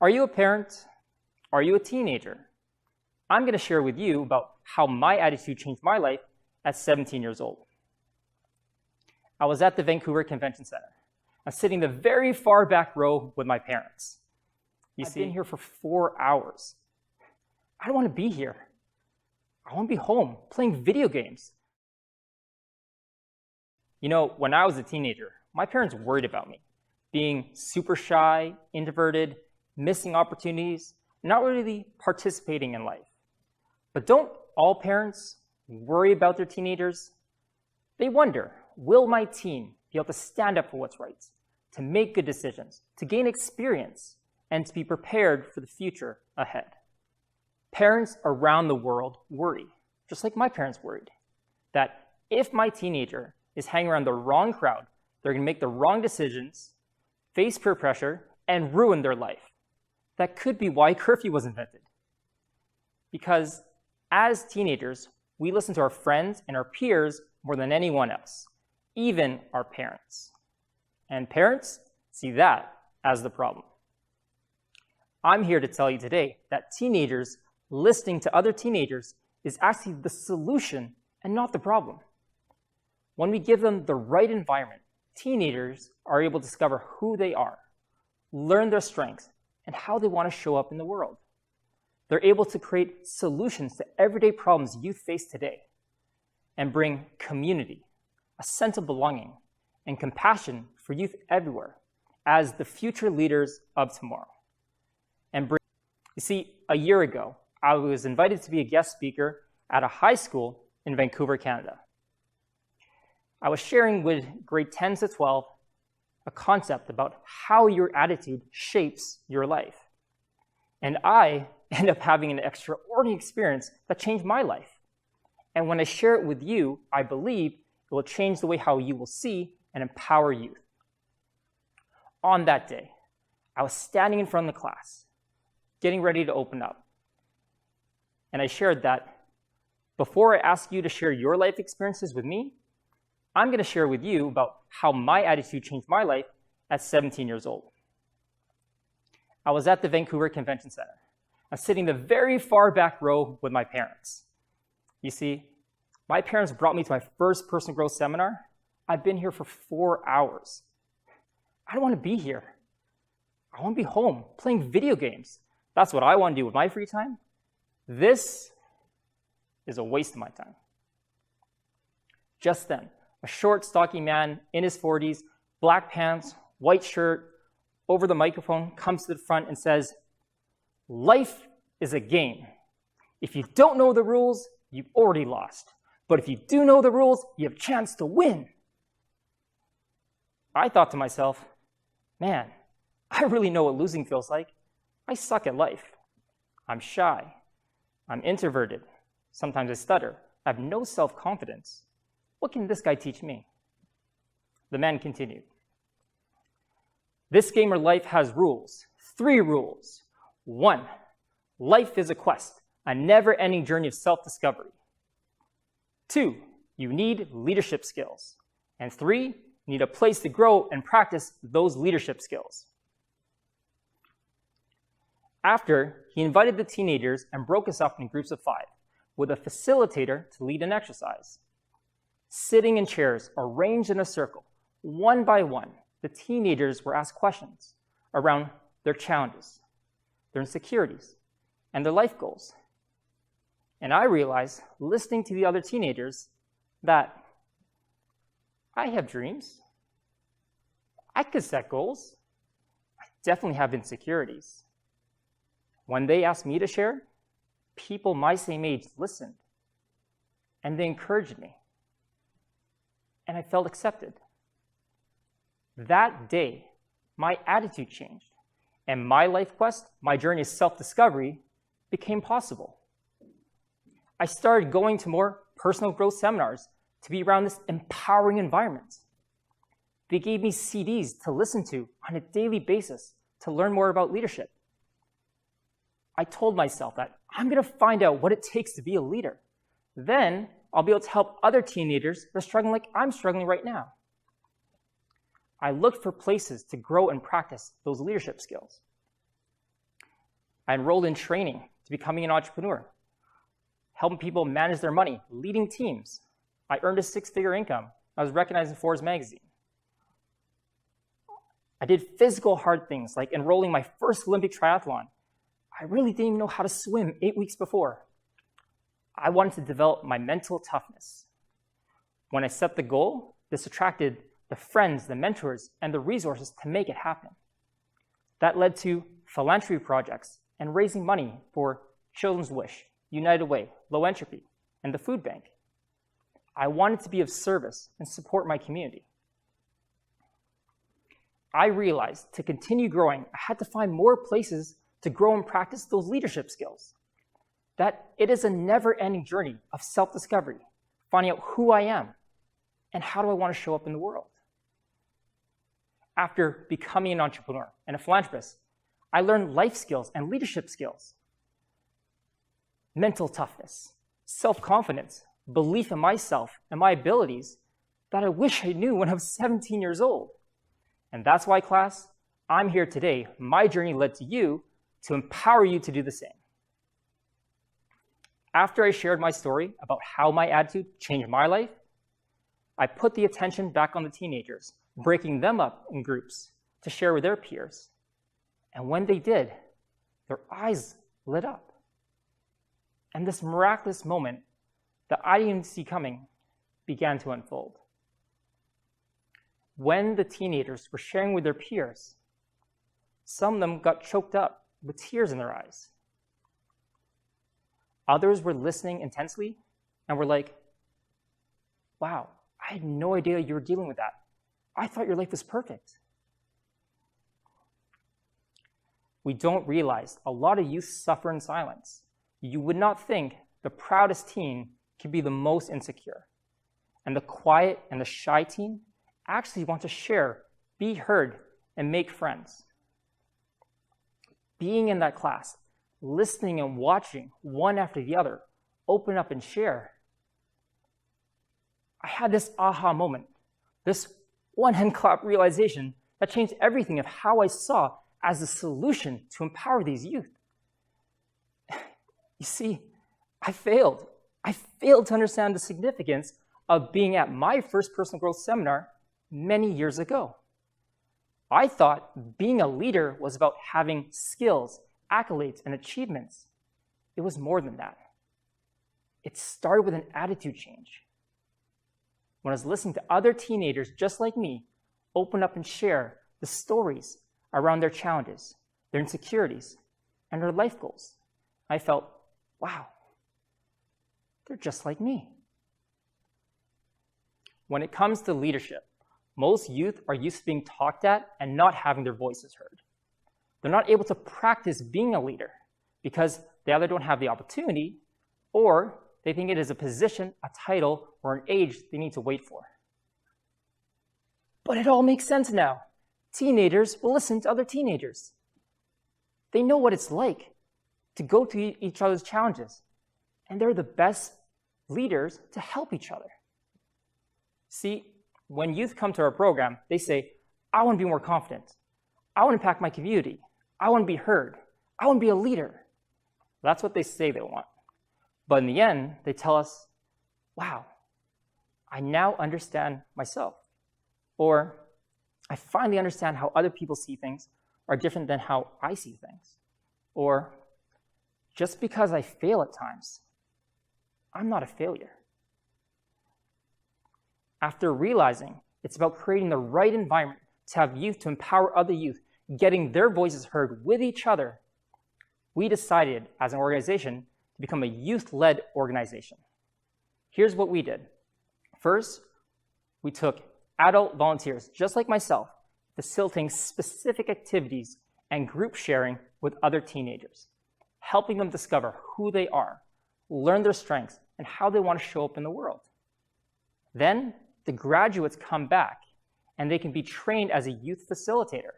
Are you a parent? Are you a teenager? I'm going to share with you about how my attitude changed my life at 17 years old. I was at the Vancouver Convention Center. I'm sitting in the very far back row with my parents. I've been here for 4 hours. I don't want to be here. I want to be home playing video games. You know, when I was a teenager, my parents worried about me being super shy, introverted, missing opportunities, not really participating in life. But don't all parents worry about their teenagers? They wonder, will my teen be able to stand up for what's right, to make good decisions, to gain experience, and to be prepared for the future ahead? Parents around the world worry, just like my parents worried, that if my teenager is hanging around the wrong crowd, they're going to make the wrong decisions, face peer pressure, and ruin their life. That could be why curfew was invented. Because as teenagers, we listen to our friends and our peers more than anyone else, even our parents. And parents see that as the problem. I'm here to tell you today that teenagers listening to other teenagers is actually the solution and not the problem. When we give them the right environment, teenagers are able to discover who they are, learn their strengths, and how they want to show up in the world. They're able to create solutions to everyday problems youth face today and bring community, a sense of belonging, and compassion for youth everywhere as the future leaders of tomorrow. You see, a year ago, I was invited to be a guest speaker at a high school in Vancouver, Canada. I was sharing with grade 10 to 12 a concept about how your attitude shapes your life. And I ended up having an extraordinary experience that changed my life. And when I share it with you, I believe it will change the way how you will see and empower youth. On that day, I was standing in front of the class, getting ready to open up. And I shared that before I ask you to share your life experiences with me, I'm going to share with you about how my attitude changed my life at 17 years old. I was at the Vancouver Convention Center. I'm sitting in the very far back row with my parents. You see, my parents brought me to my first personal growth seminar. I've been here for 4 hours. I don't want to be here. I want to be home playing video games. That's what I want to do with my free time. This is a waste of my time. Just then, a short, stocky man in his 40s, black pants, white shirt, over the microphone, comes to the front and says, "Life is a game. If you don't know the rules, you've already lost. But if you do know the rules, you have a chance to win." I thought to myself, man, I really know what losing feels like. I suck at life. I'm shy. I'm introverted. Sometimes I stutter. I have no self-confidence. What can this guy teach me? The man continued. This game of life has rules. 3 rules. 1, life is a quest, a never-ending journey of self-discovery. 2, you need leadership skills. And 3, you need a place to grow and practice those leadership skills. After, he invited the teenagers and broke us up in groups of 5, with a facilitator to lead an exercise. Sitting in chairs arranged in a circle, one by one, the teenagers were asked questions around their challenges, their insecurities, and their life goals. And I realized, listening to the other teenagers, that I have dreams. I could set goals. I definitely have insecurities. When they asked me to share, people my same age listened, and they encouraged me. And I felt accepted. That day, my attitude changed, and my life quest, my journey of self-discovery, became possible. I started going to more personal growth seminars to be around this empowering environment. They gave me CDs to listen to on a daily basis to learn more about leadership. I told myself that I'm going to find out what it takes to be a leader. Then I'll be able to help other teenagers that are struggling like I'm struggling right now. I looked for places to grow and practice those leadership skills. I enrolled in training to becoming an entrepreneur, helping people manage their money, leading teams. I earned a 6-figure income. I was recognized in Forbes magazine. I did physical hard things like enrolling my first Olympic triathlon. I really didn't even know how to swim 8 weeks before. I wanted to develop my mental toughness. When I set the goal, this attracted the friends, the mentors, and the resources to make it happen. That led to philanthropy projects and raising money for Children's Wish, United Way, Low Entropy, and the food bank. I wanted to be of service and support my community. I realized to continue growing, I had to find more places to grow and practice those leadership skills. That it is a never-ending journey of self-discovery, finding out who I am and how do I want to show up in the world. After becoming an entrepreneur and a philanthropist, I learned life skills and leadership skills. Mental toughness, self-confidence, belief in myself and my abilities that I wish I knew when I was 17 years old. And that's why, class, I'm here today. My journey led to you to empower you to do the same. After I shared my story about how my attitude changed my life, I put the attention back on the teenagers, breaking them up in groups to share with their peers. And when they did, their eyes lit up. And this miraculous moment that I didn't see coming began to unfold. When the teenagers were sharing with their peers, some of them got choked up with tears in their eyes. Others were listening intensely and were like, wow, I had no idea you were dealing with that. I thought your life was perfect. We don't realize a lot of youth suffer in silence. You would not think the proudest teen could be the most insecure. And the quiet and the shy teen actually want to share, be heard, and make friends. Being in that class, listening and watching one after the other, open up and share, I had this aha moment, this one-hand clap realization that changed everything of how I saw as a solution to empower these youth. You see, I failed. I failed to understand the significance of being at my first personal growth seminar many years ago. I thought being a leader was about having skills, accolades, and achievements. It was more than that. It started with an attitude change. When I was listening to other teenagers just like me open up and share the stories around their challenges, their insecurities, and their life goals, I felt, wow, they're just like me. When it comes to leadership, most youth are used to being talked at and not having their voices heard. They're not able to practice being a leader because they either don't have the opportunity or they think it is a position, a title, or an age they need to wait for. But it all makes sense now. Teenagers will listen to other teenagers. They know what it's like to go to each other's challenges, and they're the best leaders to help each other. See, when youth come to our program, they say, I want to be more confident. I want to impact my community. I want to be heard. I want to be a leader. That's what they say they want. But in the end, they tell us, wow, I now understand myself. Or I finally understand how other people see things are different than how I see things. Or just because I fail at times, I'm not a failure. After realizing it's about creating the right environment to have youth to empower other youth, getting their voices heard with each other, we decided as an organization to become a youth-led organization. Here's what we did. First, we took adult volunteers, just like myself, facilitating specific activities and group sharing with other teenagers, helping them discover who they are, learn their strengths, and how they want to show up in the world. Then, the graduates come back, and they can be trained as a youth facilitator.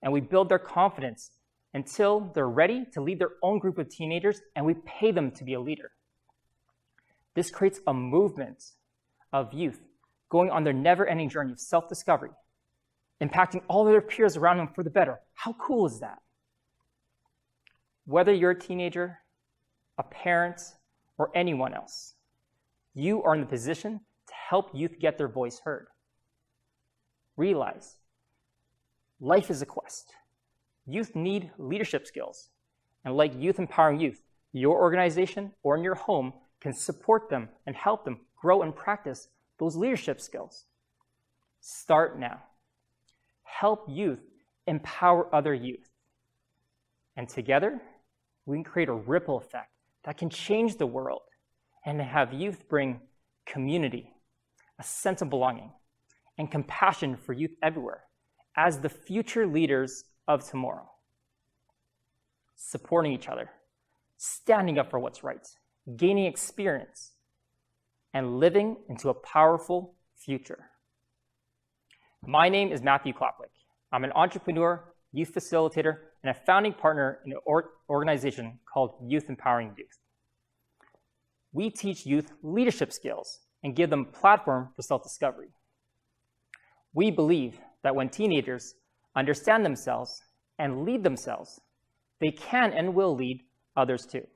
And we build their confidence until they're ready to lead their own group of teenagers, and we pay them to be a leader. This creates a movement of youth going on their never-ending journey of self-discovery, impacting all of their peers around them for the better. How cool is that? Whether you're a teenager, a parent, or anyone else, you are in the position to help youth get their voice heard. Realize, life is a quest. Youth need leadership skills. And like Youth Empowering Youth, your organization or in your home can support them and help them grow and practice those leadership skills. Start now. Help youth empower other youth. And together, we can create a ripple effect that can change the world and have youth bring community, a sense of belonging, and compassion for youth everywhere as the future leaders of tomorrow. Supporting each other, standing up for what's right, gaining experience, and living into a powerful future. My name is Matthew Klapwijk. I'm an entrepreneur, youth facilitator, and a founding partner in an organization called Youth Empowering Youth. We teach youth leadership skills and give them a platform for self-discovery. We believe that when teenagers understand themselves and lead themselves, they can and will lead others too.